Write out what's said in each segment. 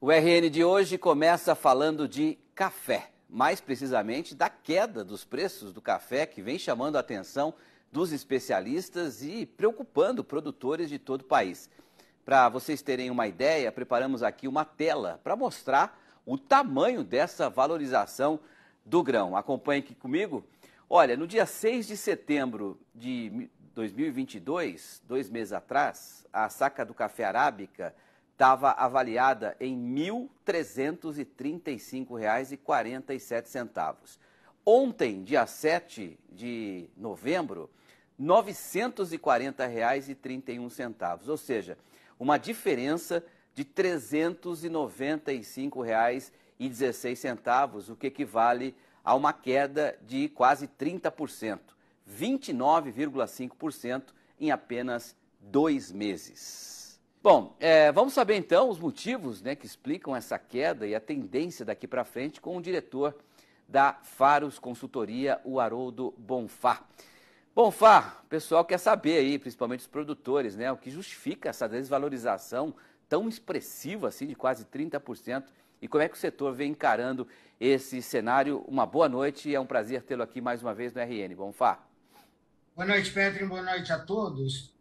O RN de hoje começa falando de café, mais precisamente da queda dos preços do café que vem chamando a atenção dos especialistas e preocupando produtores de todo o país. Para vocês terem uma ideia, preparamos aqui uma tela para mostrar o tamanho dessa valorização do grão. Acompanhe aqui comigo. Olha, no dia 6 de setembro de 2022, 2 meses atrás, a saca do café arábica estava avaliada em R$ 1.335,47. Ontem, dia 7 de novembro, R$ 940,31. Ou seja, uma diferença de R$ 395,16, o que equivale a uma queda de quase 30%, 29,5% em apenas 2 meses. Bom, vamos saber então os motivos, que explicam essa queda e a tendência daqui para frente com o diretor da Faros Consultoria, o Haroldo Bonfá. Bonfá, o pessoal quer saber aí, principalmente os produtores, o que justifica essa desvalorização tão expressiva assim de quase 30% e como é que o setor vem encarando esse cenário. Uma boa noite e é um prazer tê-lo aqui mais uma vez no RN. Bonfá. Boa noite, Pedro, boa noite a todos.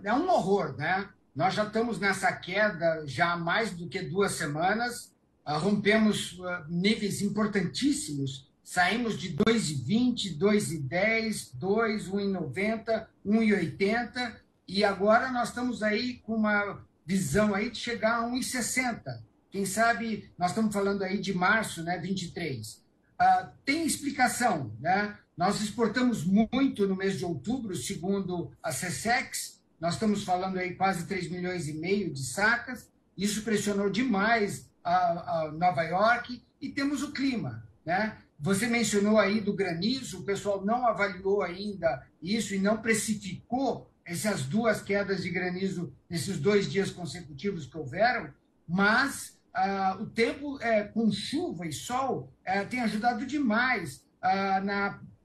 É um horror, né? Nós já estamos nessa queda já há mais do que 2 semanas, rompemos níveis importantíssimos, saímos de 2,20, 2,10, 2, 1,90, 1,80 e agora nós estamos aí com uma visão aí de chegar a 1,60. Quem sabe, nós estamos falando aí de março, 23. Tem explicação, né? Nós exportamos muito no mês de outubro, segundo a SECEX. Nós estamos falando aí quase 3,5 milhões de sacas. Isso pressionou demais a Nova York. E temos o clima, né? Você mencionou aí do granizo, o pessoal não avaliou ainda isso e não precificou essas 2 quedas de granizo nesses 2 dias consecutivos que houveram, mas o tempo com chuva e sol tem ajudado demais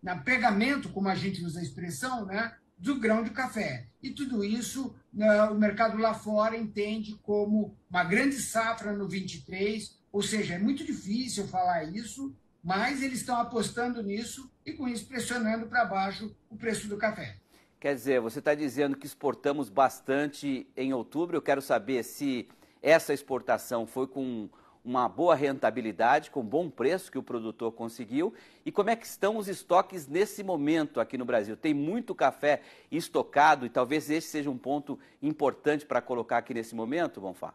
na pegamento, como a gente usa a expressão, né, do grão de café. E tudo isso o mercado lá fora entende como uma grande safra no 23, ou seja, é muito difícil falar isso, mas eles estão apostando nisso e com isso pressionando para baixo o preço do café. Quer dizer, você está dizendo que exportamos bastante em outubro. Eu quero saber se essa exportação foi com uma boa rentabilidade, com bom preço que o produtor conseguiu. E como é que estão os estoques nesse momento aqui no Brasil? Tem muito café estocado e talvez esse seja um ponto importante para colocar aqui nesse momento, Bonfá?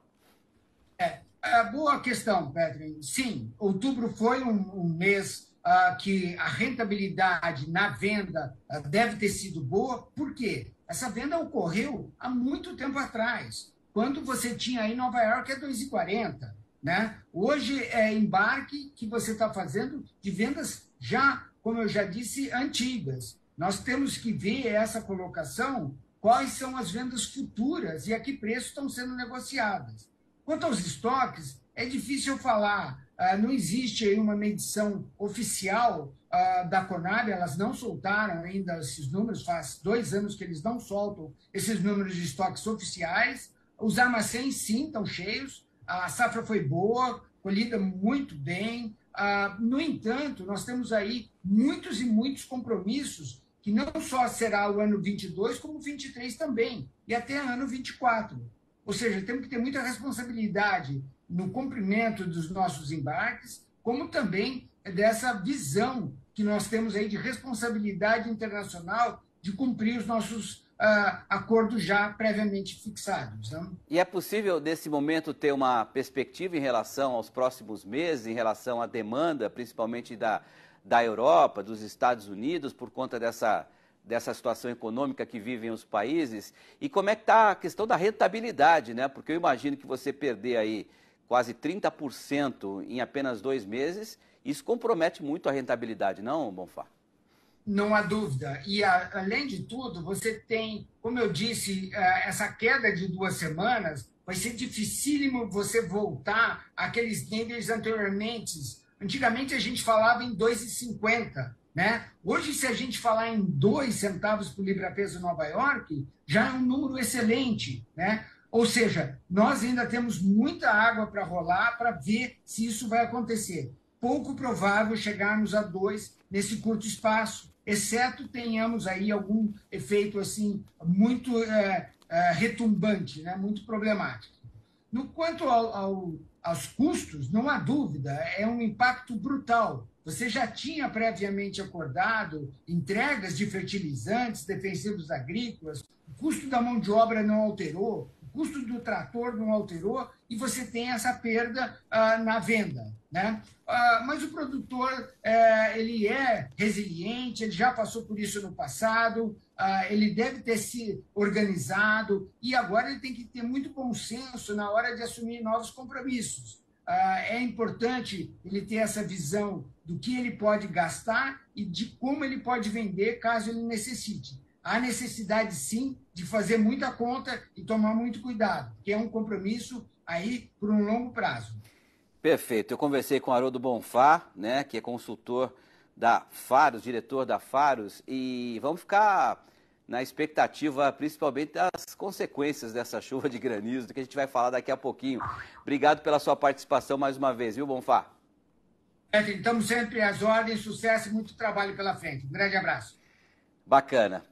Boa questão, Pedro. Sim, outubro foi um mês que a rentabilidade na venda deve ter sido boa. Por quê? Essa venda ocorreu há muito tempo atrás, quando você tinha aí Nova York a 2,40. Né? Hoje é embarque que você está fazendo de vendas já, como eu já disse, antigas. Nós temos que ver essa colocação, quais são as vendas futuras e a que preço estão sendo negociadas. Quanto aos estoques, é difícil falar, não existe aí uma medição oficial da Conab, elas não soltaram ainda esses números, faz 2 anos que eles não soltam esses números de estoques oficiais. Os armazéns, sim, estão cheios. A safra foi boa, colhida muito bem. No entanto, nós temos aí muitos e muitos compromissos que não só será o ano 22, como o 23 também, e até ano 24. Ou seja, temos que ter muita responsabilidade no cumprimento dos nossos embarques, como também dessa visão que nós temos aí de responsabilidade internacional de cumprir os nossos acordos já previamente fixados. Né? E é possível, nesse momento, ter uma perspectiva em relação aos próximos meses, em relação à demanda, principalmente da Europa, dos Estados Unidos, por conta dessa situação econômica que vivem os países? E como é que está a questão da rentabilidade, né? Porque eu imagino que você perder aí quase 30% em apenas 2 meses, isso compromete muito a rentabilidade, não, Bonfá? Não há dúvida. E, além de tudo, você tem, como eu disse, essa queda de 2 semanas, vai ser dificílimo você voltar àqueles níveis anteriormente. Antigamente, a gente falava em 2,50, né? Hoje, se a gente falar em 2 centavos por libra-peso em Nova York, já é um número excelente, né? Ou seja, nós ainda temos muita água para rolar para ver se isso vai acontecer. Pouco provável chegarmos a 2 nesse curto espaço, exceto tenhamos aí algum efeito assim muito retumbante, né? Muito problemático. No quanto aos custos, não há dúvida, é um impacto brutal. Você já tinha previamente acordado entregas de fertilizantes, defensivos agrícolas, o custo da mão de obra não alterou, o custo do trator não alterou, e você tem essa perda na venda, né? Mas o produtor ele é resiliente, ele já passou por isso no passado, ele deve ter se organizado e agora ele tem que ter muito bom senso na hora de assumir novos compromissos. É importante ele ter essa visão do que ele pode gastar e de como ele pode vender caso ele necessite. Há necessidade, sim, de fazer muita conta e tomar muito cuidado, porque é um compromisso aí por um longo prazo. Perfeito. Eu conversei com o Haroldo Bonfá, né, que é consultor da Faros, diretor da Faros, e vamos ficar na expectativa, principalmente das consequências dessa chuva de granizo, do que a gente vai falar daqui a pouquinho. Obrigado pela sua participação mais uma vez, viu, Bonfá? Estamos sempre às ordens, sucesso e muito trabalho pela frente. Um grande abraço. Bacana.